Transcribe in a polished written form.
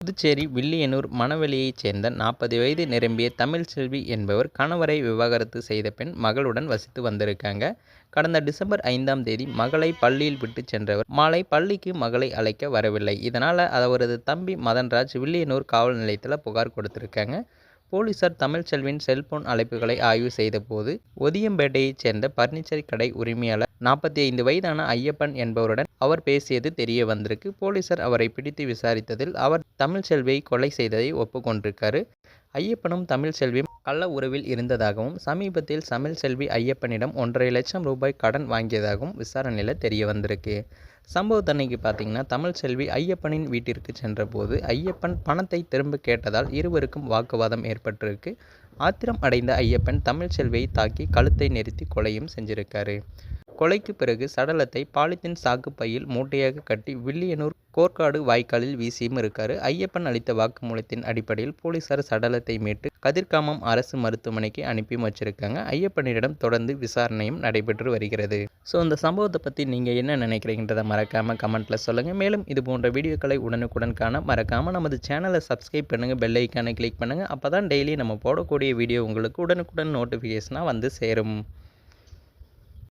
புதுச்சேரி வில்லியனூர் மணவெளியைச் சேர்ந்த 40 வயது நிரம்பிய தமிழ்செல்வி என்பவர் கணவரை விவாகரத்து செய்த பெண் மகளுடன் வசித்து வந்திருக்காங்க. கடந்த டிசம்பர் 5ஆம் தேதி மகளை பள்ளியில் விட்டு சென்றவர் மாலை பள்ளிக்கு மகளை அழைக்க வரவில்லை. இதனால் அவரது தம்பி மதன்ராஜ் வில்லியனூர் காவல் நிலையத்தில் புகார் கொடுத்திருக்காங்க. போலீசார் தமிழ்செல்வியின் செல்போன் அழைப்புகளை ஆய்வு செய்தபோது ஒதியம்பேட்டையைச் சேர்ந்த பர்னிச்சர் கடை உரிமையாளர் 45 வயதான ஐயப்பன் என்பவருடன் அவர் பேசியது தெரிய வந்திருக்கு. போலீசார் அவரை பிடித்து விசாரித்ததில் அவர் தமிழ்செல்வியை கொலை செய்ததை ஒப்புக்கொண்டிருக்காரு. ஐயப்பனும் தமிழ்செல்வியும் கள்ள உறவில் இருந்ததாகவும் சமீபத்தில் தமிழ்செல்வி ஐயப்பனிடம் 1.5 லட்சம் ரூபாய் கடன் வாங்கியதாகவும் விசாரணையில் தெரிய வந்திருக்கு. சம்பவத்தன்னைக்கு பார்த்தீங்கன்னா தமிழ்செல்வி ஐயப்பனின் வீட்டிற்கு சென்றபோது ஐயப்பன் பணத்தை திரும்ப கேட்டதால் இருவருக்கும் வாக்குவாதம் ஏற்பட்டிருக்கு. ஆத்திரம் அடைந்த ஐயப்பன் தமிழ்செல்வியை தாக்கி கழுத்தை நெரித்து கொலையும் செஞ்சிருக்காரு. கொலைக்கு பிறகு சடலத்தை பாலித்தீன் சாக்கு பையில் மூட்டையாக கட்டி வில்லியனூர் கோர்க்காடு வாய்க்காலில் வீசியும் இருக்காரு. ஐயப்பன் அளித்த வாக்குமூலத்தின் அடிப்படையில் போலீசார் சடலத்தை மீட்டு கதிர்காமம் அரசு மருத்துவமனைக்கு அனுப்பியும் வச்சிருக்காங்க. ஐயப்பனிடம் தொடர்ந்து விசாரணையும் நடைபெற்று வருகிறது. ஸோ இந்த சம்பவத்தை பற்றி நீங்கள் என்ன நினைக்கிறீங்கன்றதை மறக்காமல் கமெண்ட்டில் சொல்லுங்கள். மேலும் இது போன்ற வீடியோக்களை உடனுக்குடன் காண மறக்காமல் நமது சேனலை சப்ஸ்கிரைப் பண்ணுங்கள், பெல் ஐக்கானை கிளிக் பண்ணுங்கள். அப்போ தான் டெய்லி நம்ம போடக்கூடிய வீடியோ உங்களுக்கு உடனுக்குடன் நோட்டிஃபிகேஷனாக வந்து சேரும்.